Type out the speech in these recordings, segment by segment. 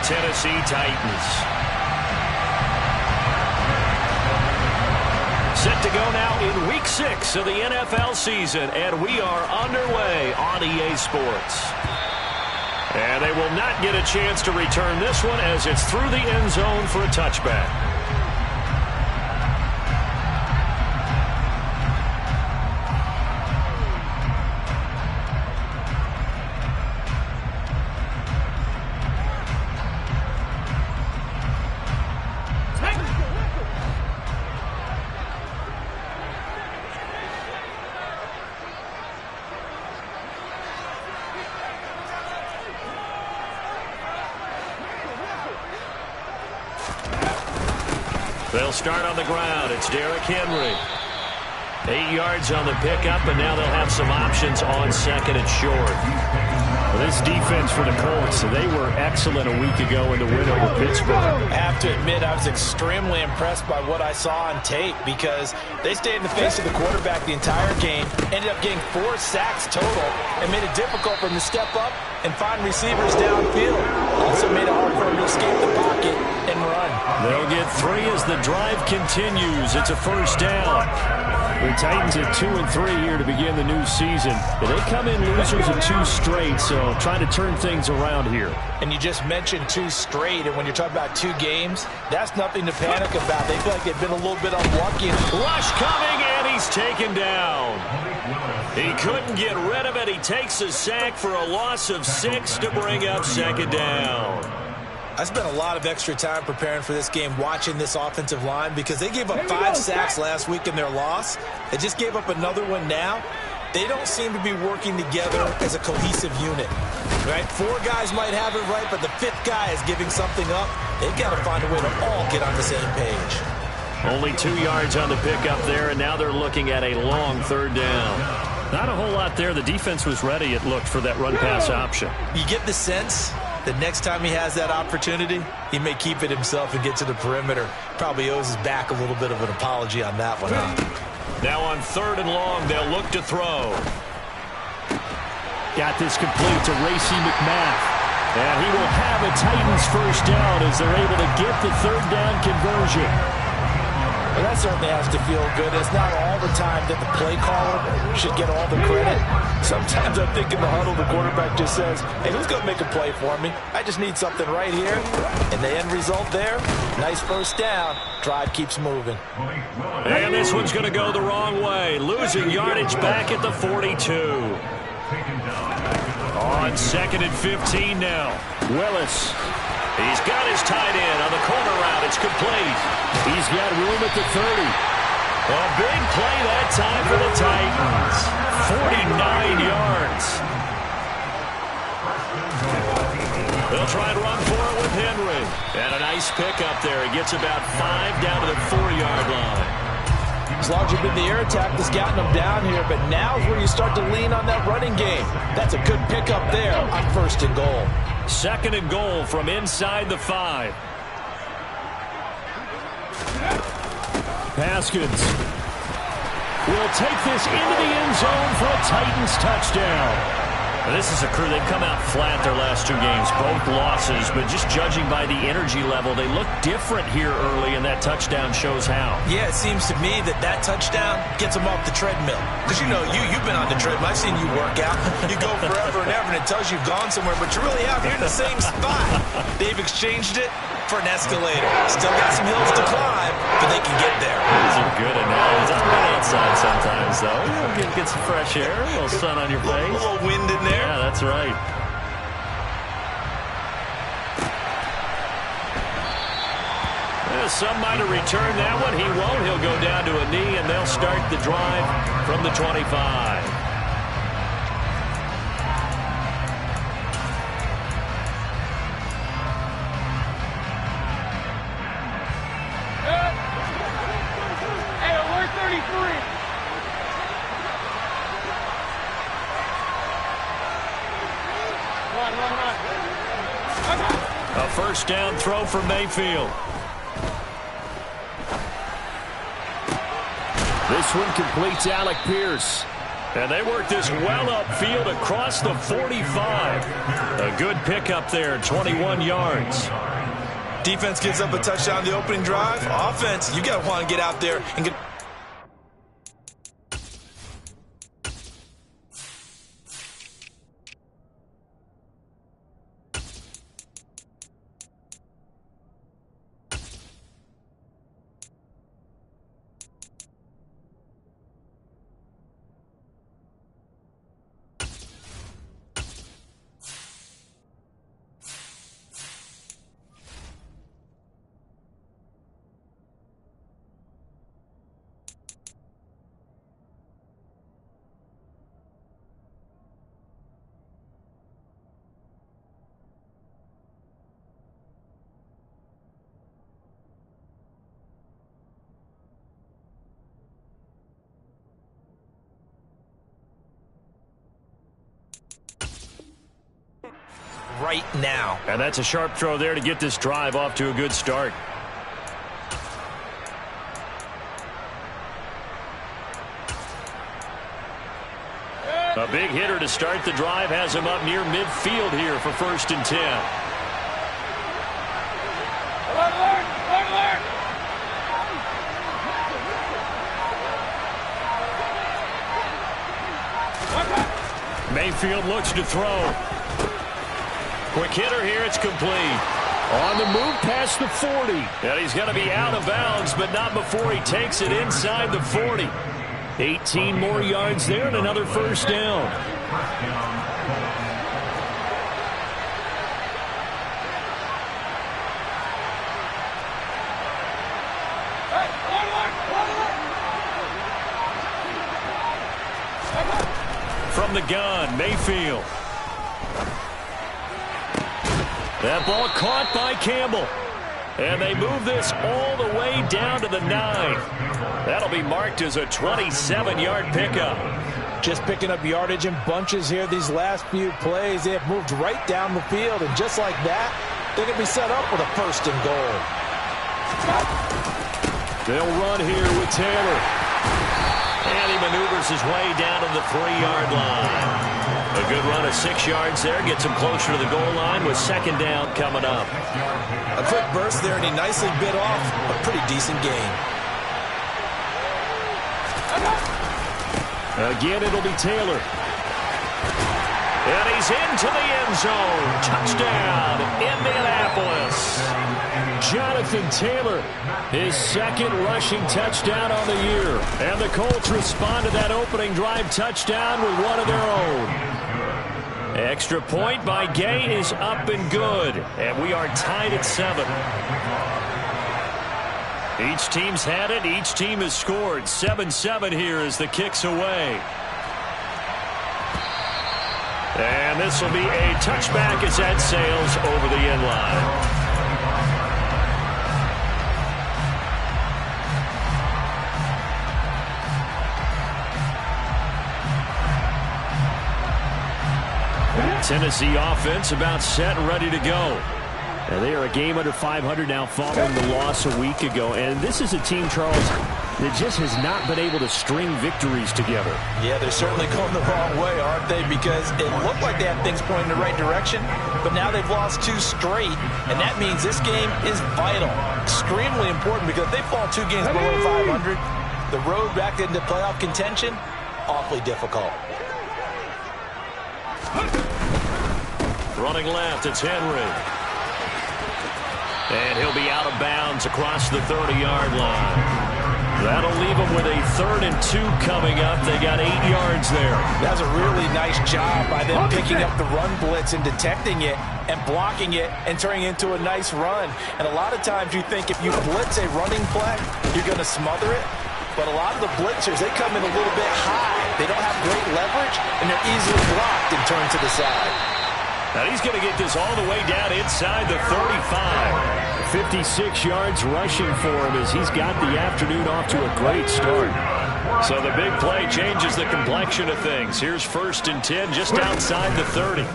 Tennessee Titans. Set to go now in Week 6 of the NFL season, and we are underway on EA Sports. And they will not get a chance to return this one as it's through the end zone for a touchback. They'll start on the ground. It's Derrick Henry. 8 yards on the pickup, and now they'll have some options on second and short. Well, this defense for the Colts, they were excellent a week ago in the win over Pittsburgh. I have to admit, I was extremely impressed by what I saw on tape because they stayed in the face of the quarterback the entire game, ended up getting 4 sacks total, and made it difficult for him to step up and find receivers downfield. Also made it hard for him to escape the pocket and run. They'll get 3 as the drive continues. It's a first down. The Titans at 2-3 here to begin the new season. But they come in losers of 2 straight, so trying to turn things around here. And you just mentioned 2 straight, and when you're talking about 2 games, that's nothing to panic about. They feel like they've been a little bit unlucky. Rush coming, and he's taken down. He couldn't get rid of it. He takes a sack for a loss of 6 to bring up second down. I spent a lot of extra time preparing for this game watching this offensive line because they gave up 5 sacks last week in their loss. They just gave up another one now. They don't seem to be working together as a cohesive unit. Right? 4 guys might have it right, but the 5th guy is giving something up. They've got to find a way to all get on the same page. Only 2 yards on the pickup there, and now they're looking at a long third down. Not a whole lot there. The defense was ready, it looked, for that run-pass option. You get the sense the next time he has that opportunity, he may keep it himself and get to the perimeter. Probably owes his back a little bit of an apology on that one, huh? Now on 3rd and long, they'll look to throw. Got this complete to Racey McMath. And he will have a Titans first down as they're able to get the 3rd down conversion. Well, that certainly has to feel good. It's not all the time that the play caller should get all the credit. Sometimes I think in the huddle, the quarterback just says, hey, who's going to make a play for me? I just need something right here. And the end result there, nice first down. Drive keeps moving. And this one's going to go the wrong way. Losing yardage back at the 42. On 2nd and 15 now. Willis. He's got his tight end on the corner route. It's complete. He's got room at the 30. A big play that time for the Titans. 49 yards. They'll try and run for it with Henry. And a nice pickup there. He gets about 5 down to the 4-yard line. As long as you've been the air attack that's gotten them down here, but now is where you start to lean on that running game. That's a good pickup there on 1st and goal. 2nd and goal from inside the 5. Haskins will take this into the end zone for a Titans touchdown. This is a crew, they've come out flat their last 2 games, both losses, but just judging by the energy level, they look different here early, and that touchdown shows how. Yeah, it seems to me that touchdown gets them off the treadmill. Because, you know, you've been on the treadmill. I've seen you work out. You go forever and ever, and it tells you you've gone somewhere, but you're really out here in the same spot. They've exchanged it for an escalator. Still got some hills to climb, but they can get there. These are good analogies. I'm right outside sometimes, though. Get some fresh air, a little sun on your face. A little wind in there. Yeah, that's right. Some might have returned that one. He won't. He'll go down to a knee, and they'll start the drive from the 25. Hey, alert 33. A first down throw for Mayfield. This one completes Alec Pierce. And they work this well upfield across the 45. A good pickup there, 21 yards. Defense gives up a touchdown the opening drive. Offense, you got to want to get out there and get... right now. And that's a sharp throw there to get this drive off to a good start. A big hitter to start the drive has him up near midfield here for 1st and 10. Mayfield looks to throw. Quick hitter here, it's complete. On the move past the 40. And he's going to be out of bounds, but not before he takes it inside the 40. 18 more yards there and another 1st down. From the gun, Mayfield. That ball caught by Campbell. And they move this all the way down to the 9. That'll be marked as a 27-yard pickup. Just picking up yardage in bunches here these last few plays. They have moved right down the field, and just like that, they're going to be set up with a 1st and goal. They'll run here with Taylor. And he maneuvers his way down to the 3-yard line. A good run of 6 yards there. Gets him closer to the goal line with 2nd down coming up. A quick burst there, and he nicely bit off a pretty decent gain. Again, it'll be Taylor. And he's into the end zone. Touchdown, Indianapolis. Jonathan Taylor, his 2nd rushing touchdown on the year. And the Colts respond to that opening drive touchdown with one of their own. Extra point by Gay is up and good. And we are tied at 7. Each team's had it. Each team has scored. 7-7 here as the kick's away. And this will be a touchback as that sails over the end line. Tennessee offense about set and ready to go. And they are a game under 500 now following the loss a week ago. And this is a team, Charles, that just has not been able to string victories together. Yeah, they're certainly going the wrong way, aren't they? Because it looked like they had things pointing in the right direction, but now they've lost 2 straight, and that means this game is vital. Extremely important, because if they fall 2 games below 500, the road back into playoff contention, awfully difficult. Running left, it's Henry. And he'll be out of bounds across the 30-yard line. That'll leave them with a 3rd and 2 coming up. They got 8 yards there. That was a really nice job by them picking up the run blitz and detecting it and blocking it and turning it into a nice run. And a lot of times you think if you blitz a running play, you're going to smother it. But a lot of the blitzers, they come in a little bit high. They don't have great leverage, and they're easily blocked and turned to the side. Now he's going to get this all the way down inside the 35. 56 yards rushing for him as he's got the afternoon off to a great start. So the big play changes the complexion of things. Here's 1st and 10 just outside the 30.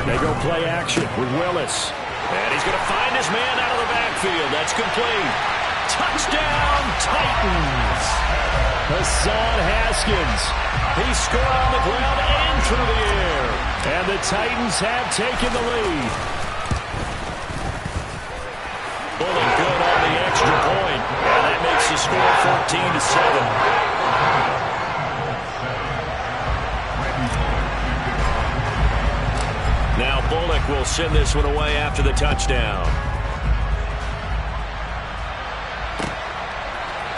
They go play action with Willis. And he's going to find his man out of the backfield. That's complete. Touchdown, Titans. Hassan Haskins. He scored on the ground and through the air. And the Titans have taken the lead. Pulling good on the extra point. And that makes the score 14-7. Now Bullock will send this one away after the touchdown.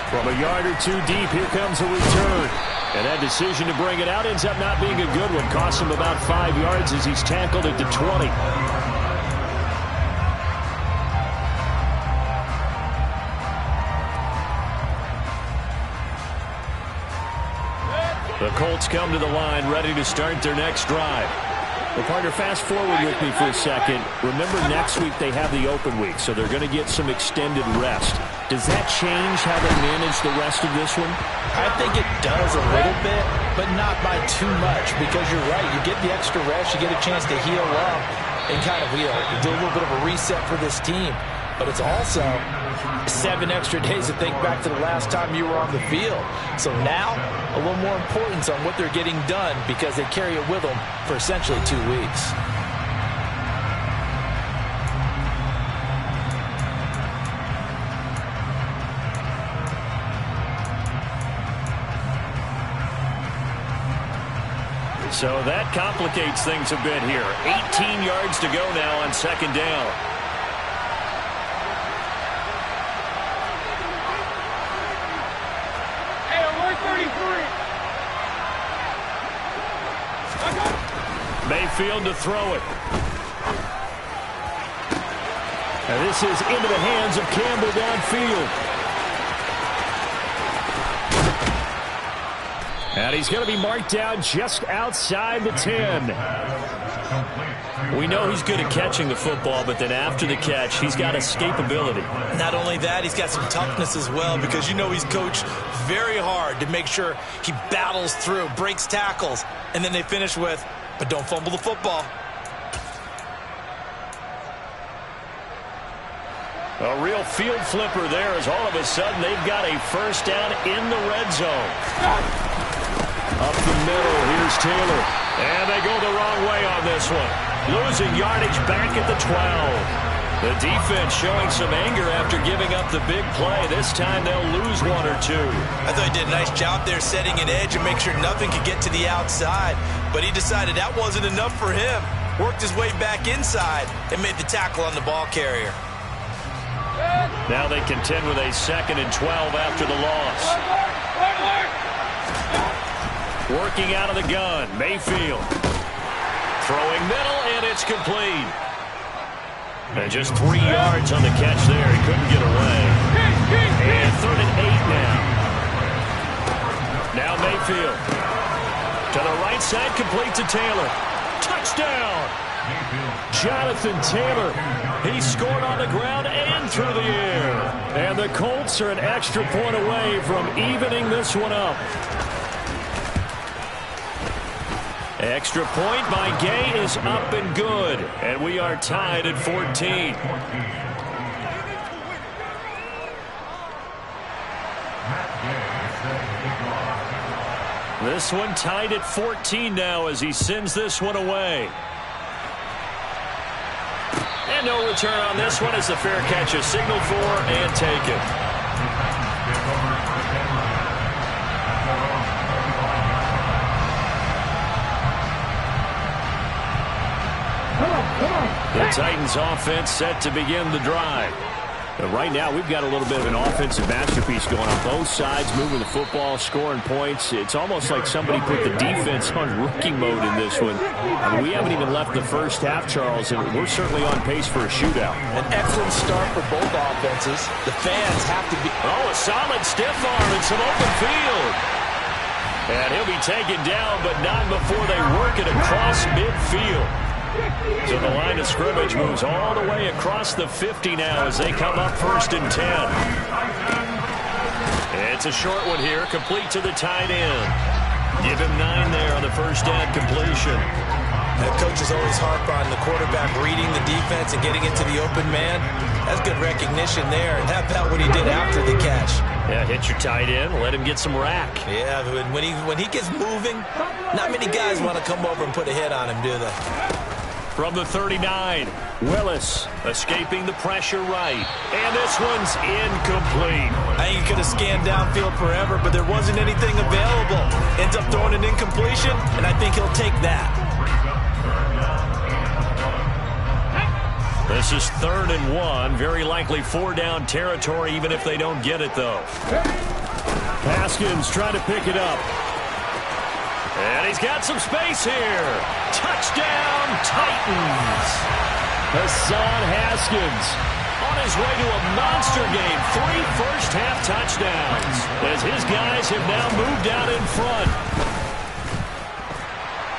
From a yard or two deep, here comes a return. And that decision to bring it out ends up not being a good one. Costs him about 5 yards as he's tackled at the 20. The Colts come to the line, ready to start their next drive. Well, partner, fast forward with me for a second. Remember, next week they have the open week, so they're going to get some extended rest. Does that change how they manage the rest of this one? I think it does a little bit, but not by too much, because you're right. You get the extra rest, you get a chance to heal up and kind of, do a little bit of a reset for this team. But it's also 7 extra days to think back to the last time you were on the field. So now, a little more importance on what they're getting done because they carry it with them for essentially 2 weeks. So that complicates things a bit here. 18 yards to go now on second down. Mayfield to throw it. And this is into the hands of Campbell downfield. And he's going to be marked down just outside the 10. We know he's good at catching the football, but then after the catch, he's got escapability. Not only that, he's got some toughness as well because he's coached very hard to make sure he battles through, breaks tackles, and then they finish with, but don't fumble the football. A real field flipper there as all of a sudden they've got a first down in the red zone. Up the middle, here's Taylor. And they go the wrong way on this one. Losing yardage back at the 12. The defense showing some anger after giving up the big play. This time they'll lose 1 or 2. I thought he did a nice job there setting an edge and make sure nothing could get to the outside. But he decided that wasn't enough for him. Worked his way back inside and made the tackle on the ball carrier. Now they contend with a 2nd and 12 after the loss. Working out of the gun, Mayfield. Throwing middle, and it's complete. And just 3 yards on the catch there. He couldn't get away. And 3rd and 8 now. Now Mayfield. To the right side, complete to Taylor. Touchdown! Jonathan Taylor. He scored on the ground and through the air. And the Colts are an extra point away from evening this one up. Extra point by Gay is up and good. And we are tied at 14. This one tied at 14 now as he sends this one away. And no return on this one as the fair catch is signaled for and taken. The Titans offense set to begin the drive. But right now we've got a little bit of an offensive masterpiece going on both sides, moving the football, scoring points. It's almost like somebody put the defense on rookie mode in this one. I mean, we haven't even left the first half, Charles, and we're certainly on pace for a shootout. An excellent start for both offenses. The fans have to be... Oh, a solid stiff arm and some open field. And he'll be taken down, but not before they work it across midfield. So the line of scrimmage moves all the way across the 50 now as they come up 1st and 10. It's a short one here, complete to the tight end. Give him 9 there on the first down completion. The coaches always harp on the quarterback reading the defense and getting into the open man. That's good recognition there. And how about what he did after the catch? Yeah, hit your tight end, let him get some rack. Yeah, when he gets moving, not many guys want to come over and put a hit on him, do they? From the 39, Willis escaping the pressure right. And this one's incomplete. I think he could have scanned downfield forever, but there wasn't anything available. Ends up throwing an incompletion, and I think he'll take that. This is 3rd and 1. Very likely 4-down territory, even if they don't get it, though. Haskins trying to pick it up. And he's got some space here. Touchdown, Titans. Hassan Haskins on his way to a monster game. 3 first-half touchdowns as his guys have now moved out in front.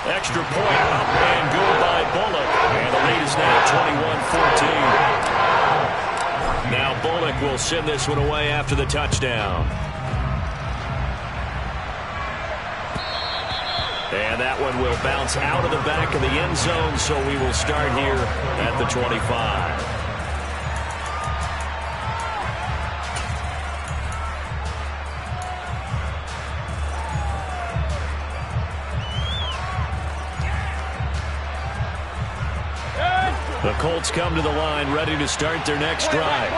Extra point up and good by Bullock. And the lead is now 21-14. Now Bullock will send this one away after the touchdown. And that one will bounce out of the back of the end zone, so we will start here at the 25. The Colts come to the line ready to start their next drive.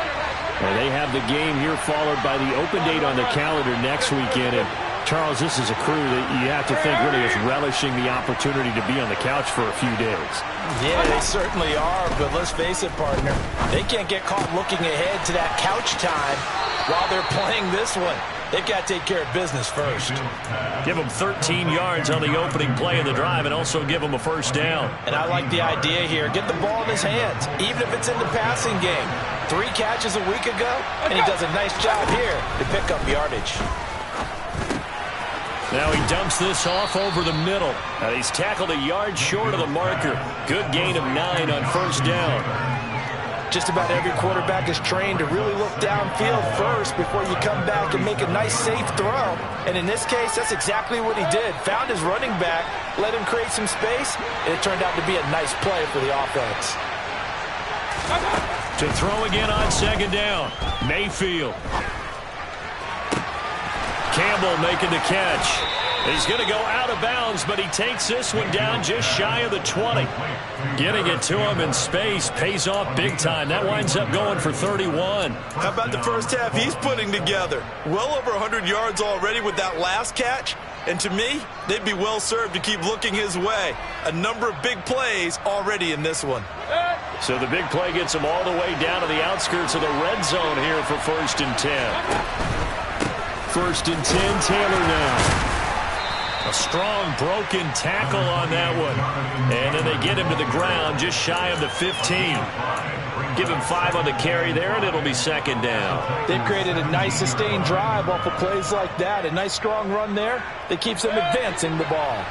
And they have the game here followed by the open date on the calendar next weekend. And Charles, this is a crew that you have to think really is relishing the opportunity to be on the couch for a few days. Yeah, they certainly are, but let's face it, partner. They can't get caught looking ahead to that couch time while they're playing this one. They've got to take care of business first. Give him 13 yards on the opening play of the drive and also give him a first down. And I like the idea here. Get the ball in his hands, even if it's in the passing game. 3 catches a week ago, and he does a nice job here to pick up yardage. Now he dumps this off over the middle. And he's tackled a yard short of the marker. Good gain of 9 on first down. Just about every quarterback is trained to really look downfield first before you come back and make a nice, safe throw. And in this case, that's exactly what he did. Found his running back, let him create some space, and it turned out to be a nice play for the offense. To throw again on second down, Mayfield. Campbell making the catch. He's going to go out of bounds, but he takes this one down just shy of the 20. Getting it to him in space pays off big time. That winds up going for 31. How about the first half he's putting together? Well over 100 yards already with that last catch. And to me, they'd be well served to keep looking his way. A number of big plays already in this one. So the big play gets him all the way down to the outskirts of the red zone here for 1st and 10. 1st and 10, Taylor now. A strong broken tackle on that one. And then they get him to the ground just shy of the 15. Give him 5 on the carry there, and it'll be 2nd down. They've created a nice sustained drive off of plays like that. A nice strong run there that keeps them advancing the ball.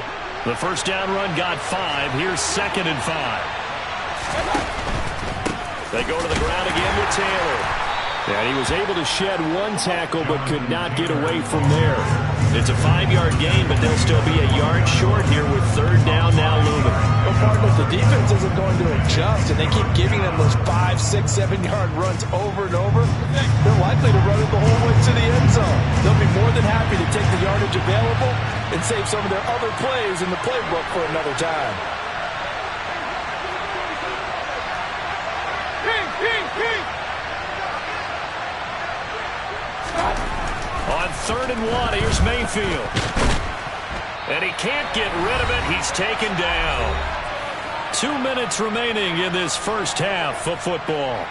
The first down run got 5. Here's 2nd and 5. They go to the ground again with Taylor. And he was able to shed 1 tackle but could not get away from there. It's a 5-yard gain, but they'll still be a yard short here with 3rd down now looming. Well, partner, the defense isn't going to adjust, and they keep giving them those 5, 6, 7-yard runs over and over. They're likely to run it the whole way to the end zone. They'll be more than happy to take the yardage available and save some of their other plays in the playbook for another time. On 3rd and 1, here's Mayfield. And he can't get rid of it. He's taken down. 2 minutes remaining in this first half of football.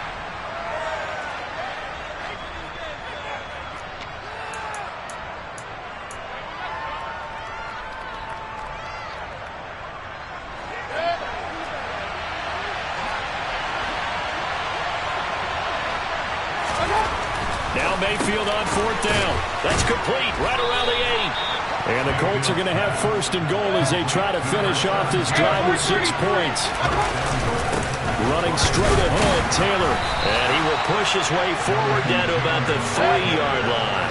Now Mayfield on 4th down. That's complete right around the 8. And the Colts are going to have 1st and goal as they try to finish off this drive with 6 points. Running straight ahead, Taylor. And he will push his way forward down to about the 3-yard line.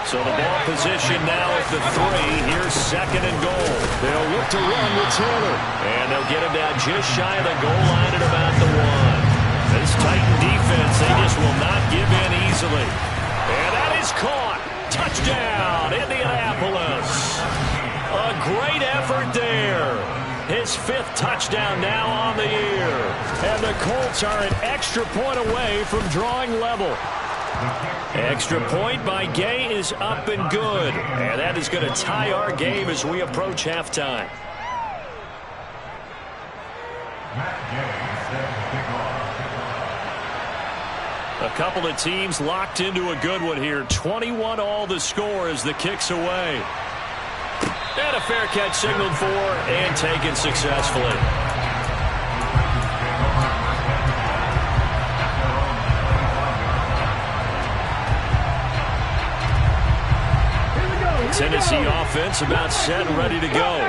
So the ball position now at the 3. Here's second and goal. They'll look to run with Taylor. And they'll get him down just shy of the goal line at about the 1. This Titan defense, they just will not give in easily. And that is caught. Touchdown, Indianapolis. A great effort there. His 5th touchdown now on the year. And the Colts are an extra point away from drawing level. Extra point by Gay is up and good. And that is going to tie our game as we approach halftime. A couple of teams locked into a good one here. 21 all the score as the kick's away. And a fair catch signaled for and taken successfully. Tennessee offense about set and ready to go.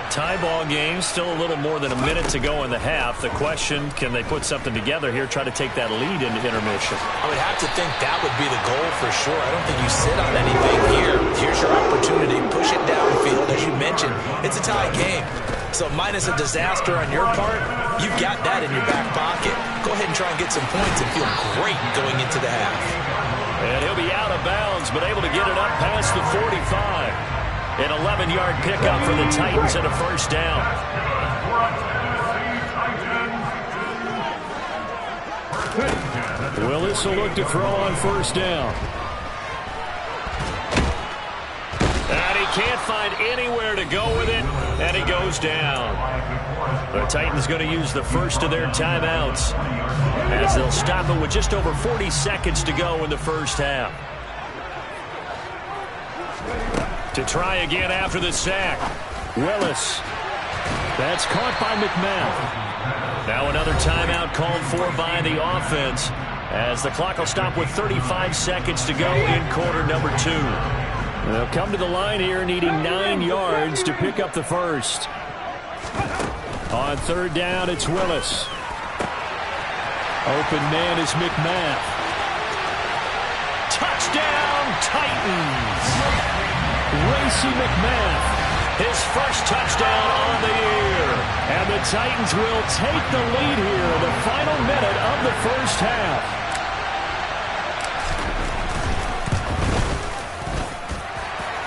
Tie ball game, still a little more than a minute to go in the half. The question, can they put something together here, try to take that lead into intermission? I would have to think that would be the goal for sure. I don't think you sit on anything here. Here's your opportunity. Push it downfield. As you mentioned, it's a tie game. So minus a disaster on your part, you've got that in your back pocket. Go ahead and try and get some points and feel great going into the half. And he'll be out of bounds, but able to get it up past the 45. An 11-yard pickup for the Titans and a first down. Willis will look to throw on first down. And he can't find anywhere to go with it, and he goes down. The Titans going to use the first of their timeouts as they'll stop it with just over 40 seconds to go in the first half. To try again after the sack. Willis. That's caught by McMath. Now another timeout called for by the offense as the clock will stop with 35 seconds to go in quarter number 2. They'll come to the line here needing 9 yards to pick up the first. On third down, it's Willis. Open man is McMath. Touchdown, Titans! Racey McMath. His first touchdown on the year. And the Titans will take the lead here in the final minute of the first half.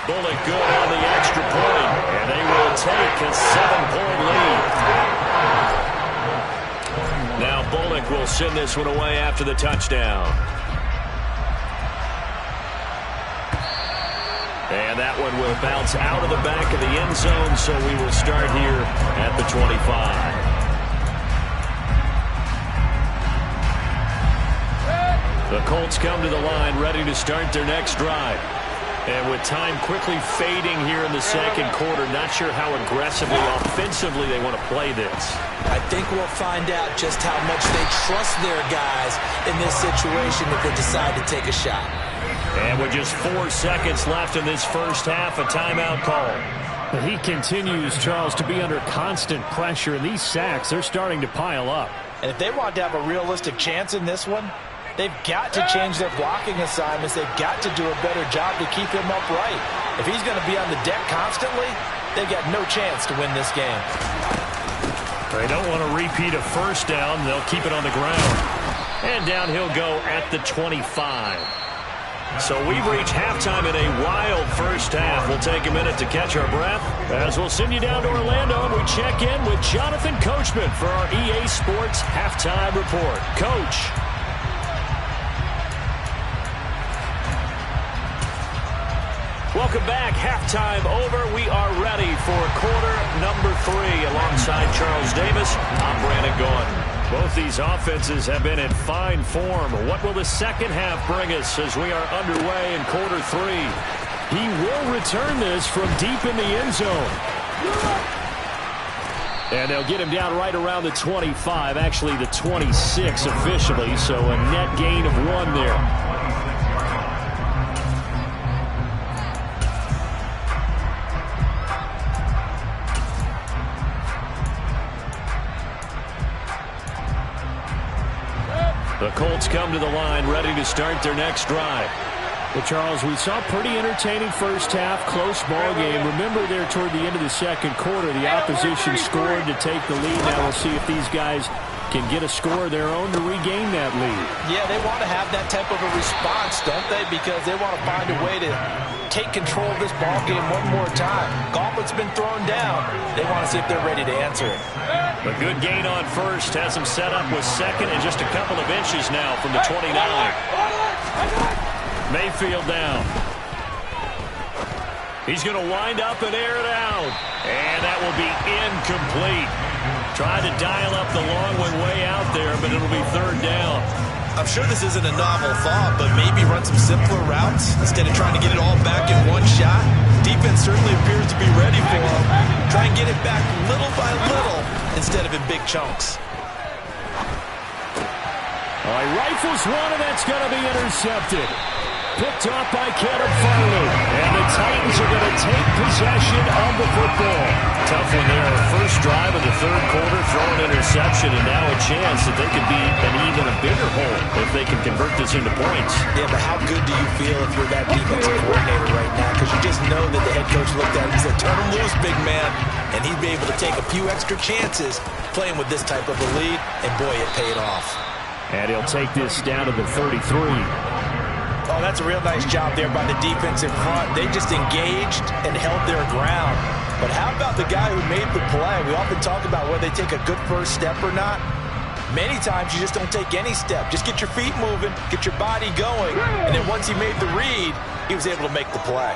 Bullock good on the extra point, and they will take a 7-point lead. Now Bullock will send this one away after the touchdown. And that one will bounce out of the back of the end zone, so we will start here at the 25. The Colts come to the line, ready to start their next drive. And with time quickly fading here in the second quarter, not sure how aggressively, offensively they want to play this. I think we'll find out just how much they trust their guys in this situation if they decide to take a shot. And with just 4 seconds left in this first half, a timeout call. He continues, Charles, to be under constant pressure, and these sacks, they're starting to pile up. And if they want to have a realistic chance in this one, they've got to change their blocking assignments. They've got to do a better job to keep him upright. If he's going to be on the deck constantly, they've got no chance to win this game. They don't want to repeat a first down. They'll keep it on the ground. And down he'll go at the 25. So we've reached halftime in a wild first half. We'll take a minute to catch our breath as we'll send you down to Orlando and we check in with Jonathan Coachman for our EA Sports Halftime Report. Coach. Welcome back. Halftime over. We are ready for quarter number 3. Alongside Charles Davis, I'm Brandon Gaudin. Both these offenses have been in fine form. What will the second half bring us as we are underway in quarter 3? He will return this from deep in the end zone. And they'll get him down right around the 25, actually the 26 officially, so a net gain of 1 there. The Colts come to the line ready to start their next drive. Well, Charles, we saw a pretty entertaining first half, close ball game. Remember there toward the end of the second quarter, the opposition scored to take the lead. Now we'll see if these guys can get a score of their own to regain that lead. Yeah, they want to have that type of a response, don't they? Because they want to find a way to take control of this ball game one more time. Gauntlet's been thrown down. They want to see if they're ready to answer it. A good gain on first has them set up with second and just a couple of inches now from the 29. Mayfield down. He's going to wind up and air it out. And that will be incomplete. Tried to dial up the long one way out there, but it'll be third down. I'm sure this isn't a novel thought, but maybe run some simpler routes instead of trying to get it all back in one shot. Defense certainly appears to be ready for him. Try and get it back little by little instead of in big chunks. All right, rifles one, and that's going to be intercepted. Picked off by Caleb Farley. And the Titans are going to take possession of the football. Tough one there. First drive of the third quarter, throw an interception, and now a chance that they could be an even a bigger hole if they can convert this into points. Yeah, but how good do you feel if you're that defensive coordinator right now? Because you just know that the head coach looked at him and said, turn him loose, big man. And he'd be able to take a few extra chances playing with this type of a lead, and boy, it paid off. And he'll take this down to the 33. Oh, that's a real nice job there by the defense in front. They just engaged and held their ground. But how about the guy who made the play? We often talk about whether they take a good first step or not. Many times you just don't take any step. Just get your feet moving, get your body going, and then once he made the read, he was able to make the play.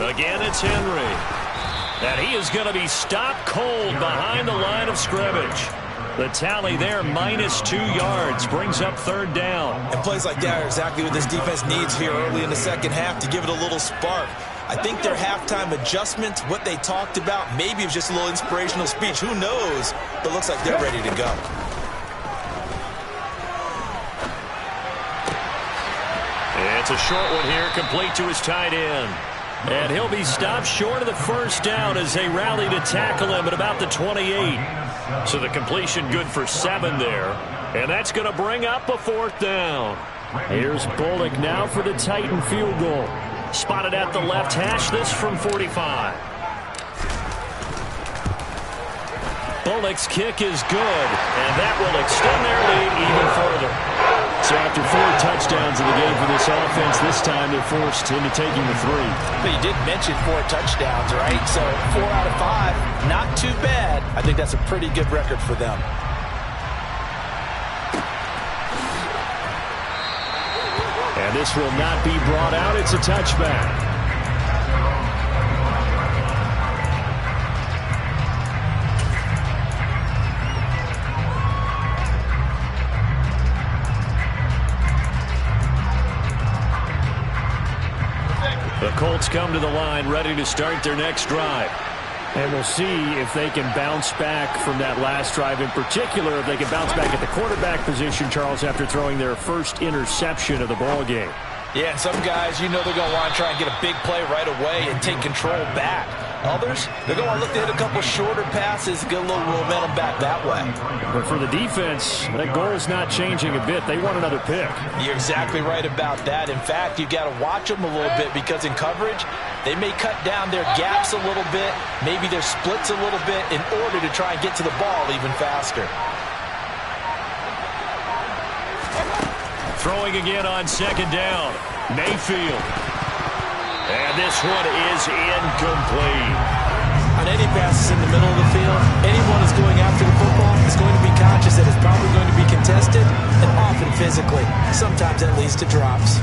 Again, it's Henry. And he is going to be stopped cold behind the line of scrimmage. The tally there, -2 yards, brings up third down. And plays like that are exactly what this defense needs here early in the second half to give it a little spark. I think their halftime adjustments, what they talked about, maybe it was just a little inspirational speech. Who knows? But it looks like they're ready to go. It's a short one here, complete to his tight end. And he'll be stopped short of the first down as they rally to tackle him at about the 28. So the completion good for 7 there. And that's going to bring up a fourth down. Here's Bullock now for the Titan field goal. Spotted at the left hash, this from 45. Bullock's kick is good, and that will extend their lead even further. So after 4 touchdowns in the game for this offense, this time they're forced into taking the 3. But you did mention 4 touchdowns, right? So 4 out of 5, not too bad. I think that's a pretty good record for them. And this will not be brought out. It's a touchback. The Colts come to the line ready to start their next drive. And we'll see if they can bounce back from that last drive. In particular, if they can bounce back at the quarterback position, Charles, after throwing their first interception of the ball game. Yeah, and some guys, you know they're going to want to try and get a big play right away and take control back. Others, they're going to look to hit a couple shorter passes, get a little momentum back that way. But for the defense, that goal is not changing a bit. They want another pick. You're exactly right about that. In fact, you've got to watch them a little bit because in coverage, they may cut down their gaps a little bit, maybe their splits a little bit in order to try and get to the ball even faster. Throwing again on second down. Mayfield. And this one is incomplete. On any passes in the middle of the field, anyone who's going after the football is going to be conscious that it's probably going to be contested and often physically. Sometimes that leads to drops.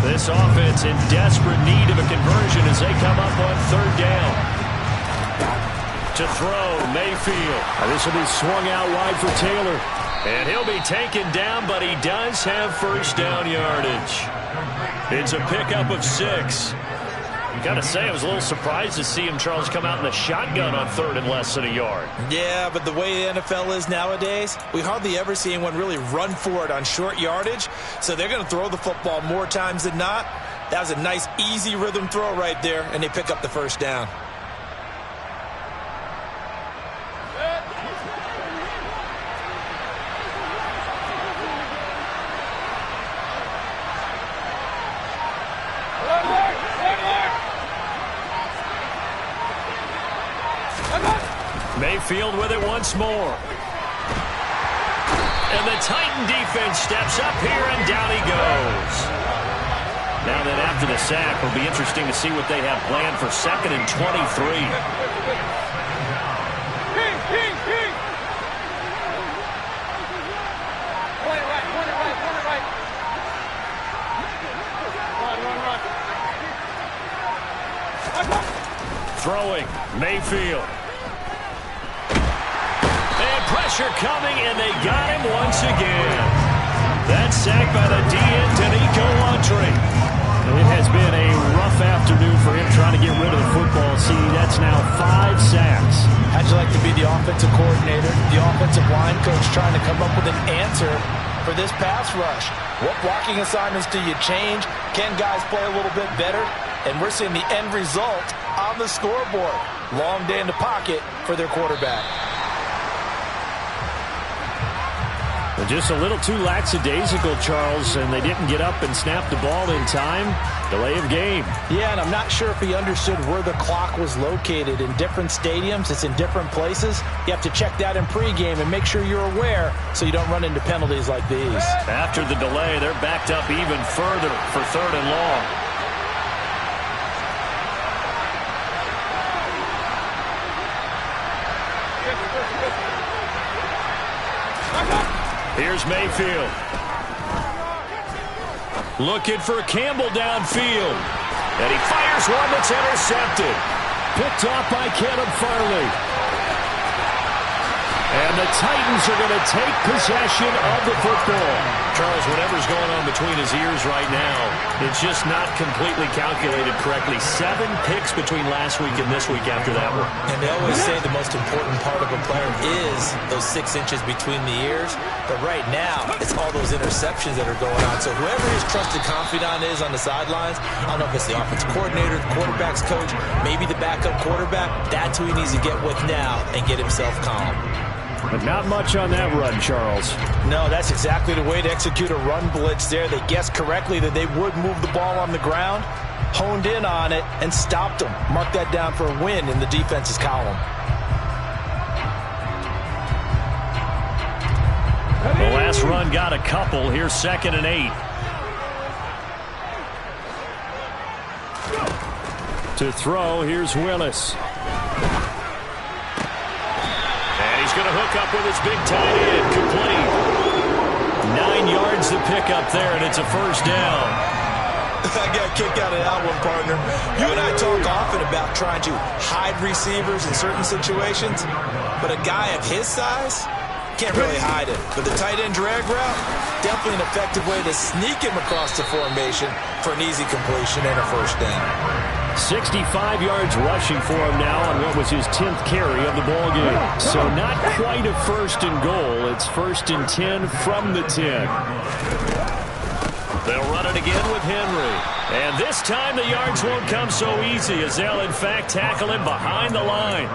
This offense in desperate need of a conversion as they come up on third down. To throw, Mayfield. This will be swung out wide for Taylor. And he'll be taken down, but he does have first down yardage. It's a pickup of 6. Got to say, I was a little surprised to see him, Charles, come out in the shotgun on third and less than a yard. Yeah, but the way the NFL is nowadays, we hardly ever see anyone really run for it on short yardage. So they're going to throw the football more times than not. That was a nice, easy rhythm throw right there, and they pick up the first down. Mayfield with it once more. And the Titan defense steps up here, and down he goes. Now that after the sack, it'll be interesting to see what they have planned for 2nd and 23. Throwing, Mayfield. And pressure coming, and they got him once again. That sack by the DN, Danico Autry. It has been a rough afternoon for him trying to get rid of the football. See, that's now 5 sacks. How'd you like to be the offensive coordinator, the offensive line coach, trying to come up with an answer for this pass rush? What blocking assignments do you change? Can guys play a little bit better? And we're seeing the end result on the scoreboard. Long day in the pocket for their quarterback. Well, just a little too lackadaisical, Charles, and they didn't get up and snap the ball in time. Delay of game. Yeah, and I'm not sure if he understood where the clock was located. In different stadiums, it's in different places. You have to check that in pregame and make sure you're aware so you don't run into penalties like these. After the delay, they're backed up even further for 3rd and long. Here's Mayfield. Looking for Campbell downfield. And he fires one that's intercepted. Picked off by Caleb Farley. And the Titans are going to take possession of the football. Charles, whatever's going on between his ears right now, it's just not completely calculated correctly. 7 picks between last week and this week after that one. And they always say the most important part of a player is those 6 inches between the ears. But right now, it's all those interceptions that are going on. So whoever his trusted confidant is on the sidelines, I don't know if it's the offensive coordinator, the quarterback's coach, maybe the backup quarterback, that's who he needs to get with now and get himself calm. But not much on that run, Charles. No, that's exactly the way to execute a run blitz there. They guessed correctly that they would move the ball on the ground, honed in on it, and stopped them. Mark that down for a win in the defense's column. The last run got a couple. Here's 2nd and 8. To throw, here's Willis. He's going to hook up with his big tight end. Complete. 9 yards to pick up there, and it's a 1st down. I got a kick out of that one, partner. You and I talk often about trying to hide receivers in certain situations, but a guy of his size can't really hide it. But the tight end drag route, definitely an effective way to sneak him across the formation for an easy completion and a 1st down. 65 yards rushing for him now on what was his 10th carry of the ball game. So not quite a 1st and goal. It's 1st and 10 from the 10. They'll run it again with Henry. And this time the yards won't come so easy as they'll in fact tackle him behind the line.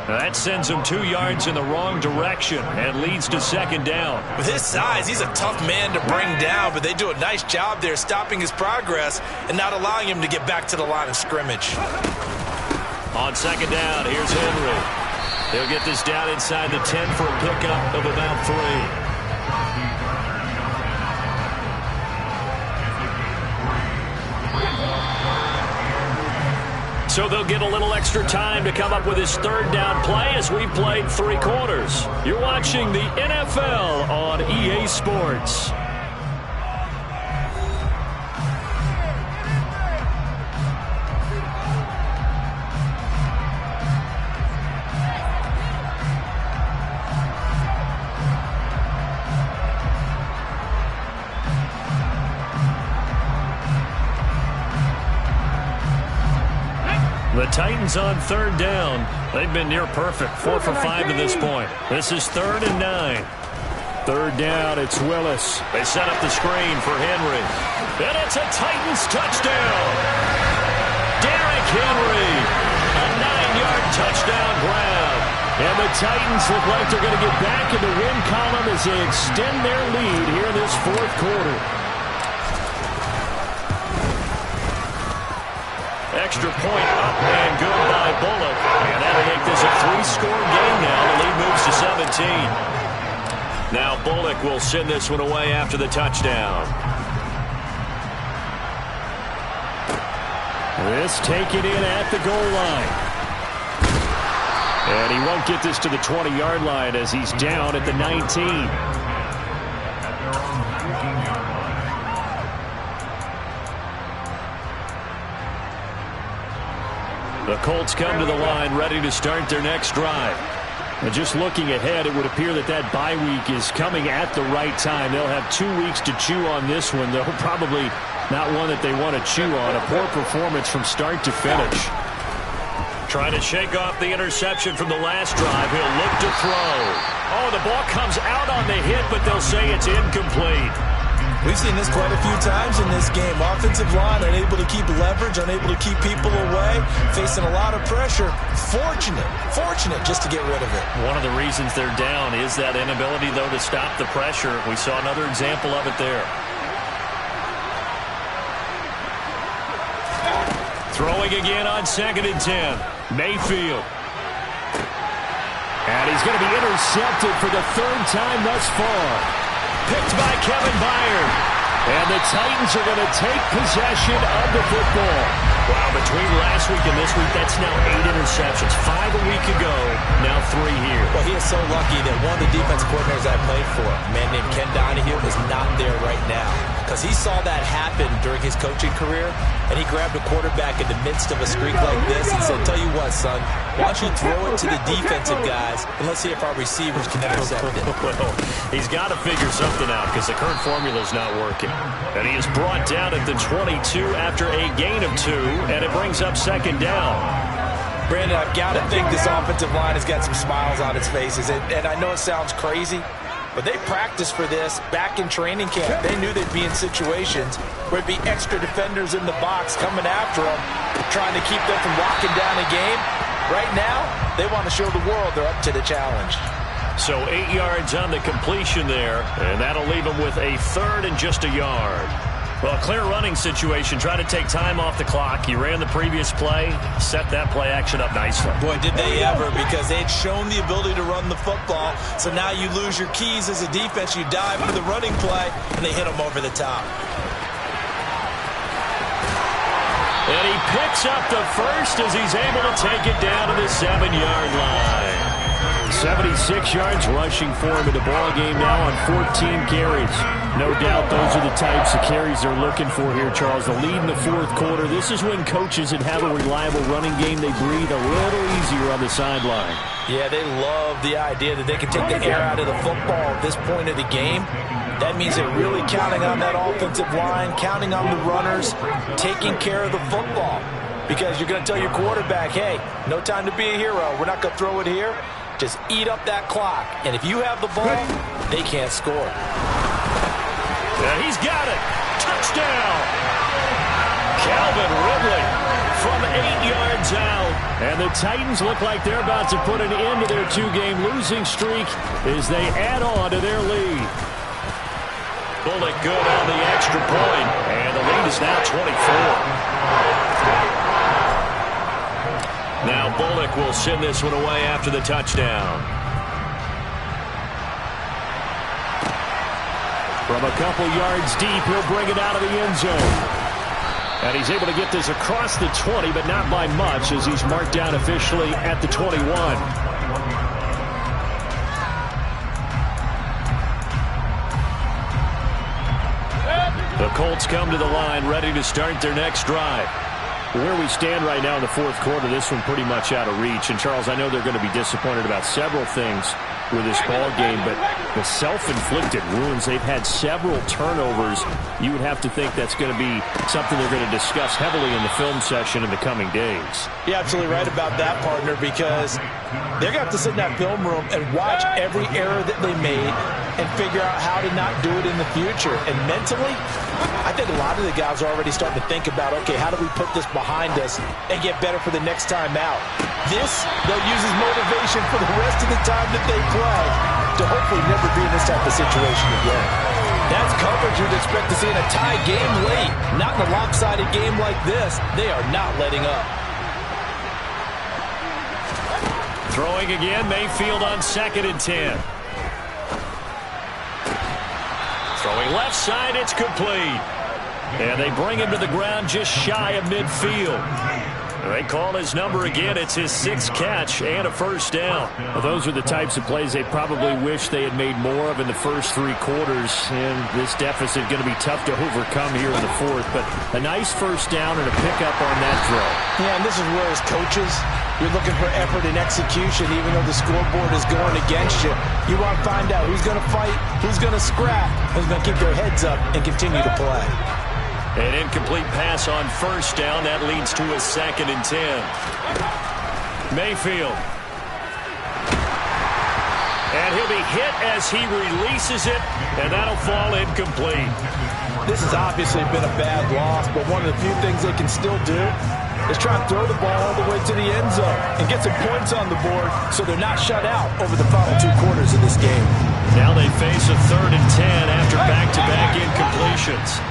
That sends him 2 yards in the wrong direction and leads to 2nd down. With his size, he's a tough man to bring down, but they do a nice job there stopping his progress and not allowing him to get back to the line of scrimmage. On 2nd down, here's Henry. He'll get this down inside the 10 for a pickup of about 3. So they'll get a little extra time to come up with his 3rd down play as we played 3 quarters. You're watching the NFL on EA Sports. The Titans on 3rd down. They've been near perfect. 4 for 5 to this point. This is 3rd and 9. 3rd down, it's Willis. They set up the screen for Henry. And it's a Titans touchdown. Derrick Henry. A 9-yard touchdown grab. And the Titans look like they're going to get back in the win column as they extend their lead here in this 4th quarter. extra point up and good by Bullock. And that'll make this a 3-score game now. The lead moves to 17. Now Bullock will send this one away after the touchdown. This taken in at the goal line. And he won't get this to the 20-yard line as he's down at the 19. The Colts come to the line ready to start their next drive. And just looking ahead, it would appear that that bye week is coming at the right time. They'll have 2 weeks to chew on this one, though probably not one that they want to chew on. A poor performance from start to finish. Trying to shake off the interception from the last drive. He'll look to throw. Oh, the ball comes out on the hit, but they'll say it's incomplete. We've seen this quite a few times in this game. Offensive line unable to keep leverage, unable to keep people away, facing a lot of pressure. Fortunate just to get rid of it. One of the reasons they're down is that inability, though, to stop the pressure. We saw another example of it there. Throwing again on 2nd and 10. Mayfield. And he's going to be intercepted for the 3rd time thus far. Picked by Kevin Byard. And the Titans are going to take possession of the football. Wow, between last week and this week, that's now 8 interceptions. 5 a week ago, now 3 here. Well, he is so lucky that one of the defense coordinators I played for, a man named Ken Donahue, is not there right now. Because he saw that happen during his coaching career, and he grabbed a quarterback in the midst of a streak like this and said, tell you what, son, why don't you throw it to the defensive guys, and let's see if our receivers can intercept it. Well, he's got to figure something out because the current formula is not working. And he is brought down at the 22 after a gain of 2, and it brings up 2nd down. Brandon, I've got to think this offensive line has got some smiles on its faces, and I know it sounds crazy, but they practiced for this back in training camp. They knew they'd be in situations where it'd be extra defenders in the box coming after them, trying to keep them from locking down a game. Right now, they want to show the world they're up to the challenge. So 8 yards on the completion there, and that'll leave them with a 3rd and just a yard. Well, clear running situation. Try to take time off the clock. He ran the previous play, set that play action up nicely. Boy, did they ever, because they'd shown the ability to run the football. So now you lose your keys as a defense. You dive for the running play, and they hit them over the top. And he picks up the first as he's able to take it down to the 7-yard line. 76 yards rushing for him in the ball game now on 14 carries. No doubt those are the types of carries they're looking for here, Charles. The lead in the 4th quarter. This is when coaches that have a reliable running game, they breathe a little easier on the sideline. Yeah, they love the idea that they can take the air out of the football at this point of the game. That means they're really counting on that offensive line, counting on the runners, taking care of the football. Because you're going to tell your quarterback, hey, no time to be a hero. We're not going to throw it here. Just eat up that clock. And if you have the ball, they can't score. And he's got it. Touchdown. Calvin Ridley from 8 yards out. And the Titans look like they're about to put an end to their 2-game losing streak as they add on to their lead. Bullock good on the extra point, and the lead is now 24. Now Bullock will send this one away after the touchdown. From a couple yards deep, he'll bring it out of the end zone. And he's able to get this across the 20, but not by much, as he's marked down officially at the 21. The Colts come to the line ready to start their next drive. Where we stand right now in the 4th quarter, this one pretty much out of reach. And, Charles, I know they're going to be disappointed about several things with this ball game, but the self-inflicted wounds, they've had several turnovers. You would have to think that's going to be something they're going to discuss heavily in the film session in the coming days. You're absolutely right about that, partner, because they're going to have to sit in that film room and watch every error that they made and figure out how to not do it in the future. And mentally, I think a lot of the guys are already starting to think about, okay, how do we put this behind us and get better for the next time out? This, they'll use as motivation for the rest of the time that they play to hopefully never be in this type of situation again. That's coverage you'd expect to see in a tie game late. Not in a lopsided game like this. They are not letting up. Throwing again, Mayfield on 2nd and 10. Throwing left side, it's complete. And they bring him to the ground just shy of midfield. They call his number again. It's his 6th catch and a first down. Well, those are the types of plays they probably wish they had made more of in the first 3 quarters. And this deficit going to be tough to overcome here in the 4th. But a nice first down and a pickup on that throw. Yeah, and this is where as coaches, you're looking for effort and execution, even though the scoreboard is going against you. You want to find out who's going to fight, who's going to scrap, who's going to keep their heads up and continue to play. An incomplete pass on first down. That leads to a 2nd and 10. Mayfield. And he'll be hit as he releases it, and that'll fall incomplete. This has obviously been a bad loss, but one of the few things they can still do is try and throw the ball all the way to the end zone and get some points on the board so they're not shut out over the final 2 quarters of this game. Now they face a 3rd and 10 after back-to-back incompletions.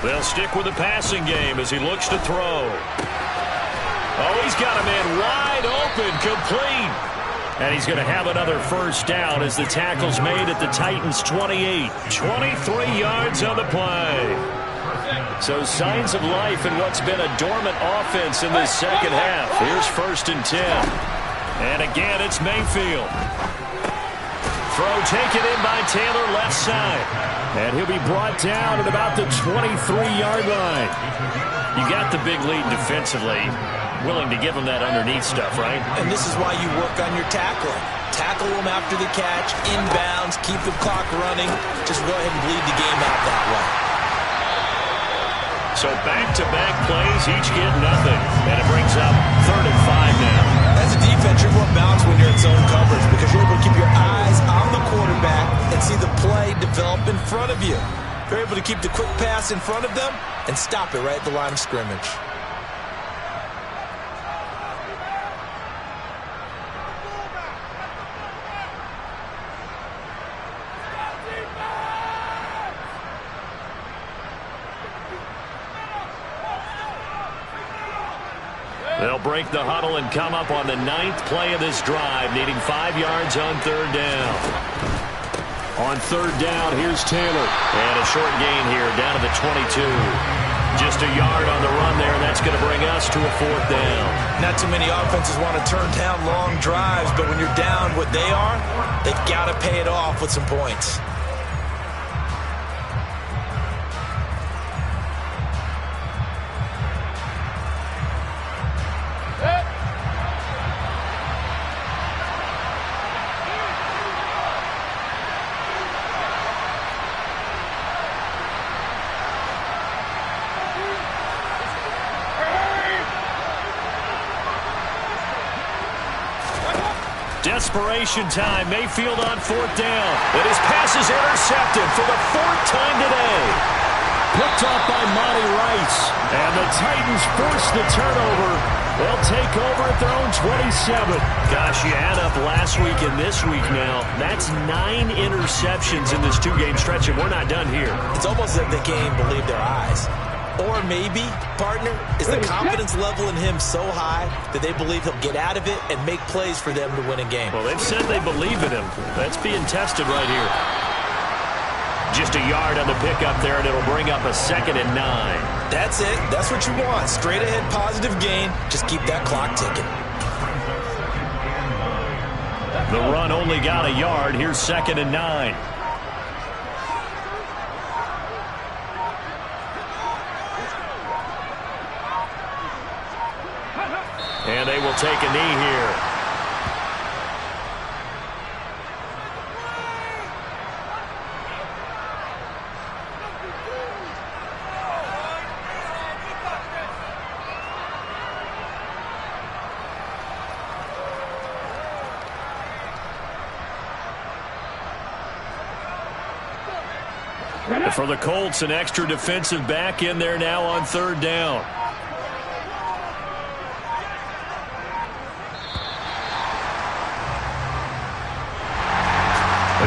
They'll stick with the passing game as he looks to throw. Oh, he's got a man wide open, complete. And he's going to have another first down as the tackle's made at the Titans' 28. 23 yards on the play. So signs of life in what's been a dormant offense in this second half. Here's 1st and 10. And again, it's Mayfield. Throw taken in by Taylor, left side. And he'll be brought down at about the 23-yard line. You got the big lead defensively. Willing to give him that underneath stuff, right? And this is why you work on your tackling. Tackle them after the catch, inbounds, keep the clock running. Just go ahead and bleed the game out that way. So back-to-back plays, each get nothing. And it brings up 3rd and 5 now. As a defense, you're more balanced when you're in zone coverage because you're able to keep your eyes on the quarterback and see the play develop in front of you. You're able to keep the quick pass in front of them and stop it right at the line of scrimmage. They'll break the huddle and come up on the 9th play of this drive, needing 5 yards on 3rd down. On 3rd down, here's Taylor. And a short gain here, down to the 22. Just a yard on the run there, and that's going to bring us to a 4th down. Not too many offenses want to turn down long drives, but when you're down what they are, they've got to pay it off with some points. Desperation time. Mayfield on 4th down. And his pass is intercepted for the 4th time today. Picked off by Monty Rice. And the Titans force the turnover. They'll take over at their own 27. Gosh, you add up last week and this week now. That's 9 interceptions in this 2-game stretch, and we're not done here. It's almost like they can't even believe their eyes. Or maybe, partner, is the confidence level in him so high that they believe he'll get out of it and make plays for them to win a game. Well, they've said they believe in him. That's being tested right here. Just a yard on the pickup there, and it'll bring up a 2nd and 9. That's it. That's what you want. Straight ahead positive gain. Just keep that clock ticking. The run only got a yard. Here's 2nd and 9. And they will take a knee here. For the Colts, an extra defensive back in there now on 3rd down.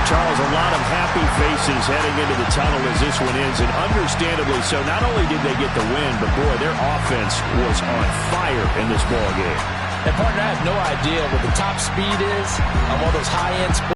Charles, a lot of happy faces heading into the tunnel as this one ends, and understandably so. Not only did they get the win, but, boy, their offense was on fire in this ball game. And, partner, I have no idea what the top speed is on one of those high-end sports.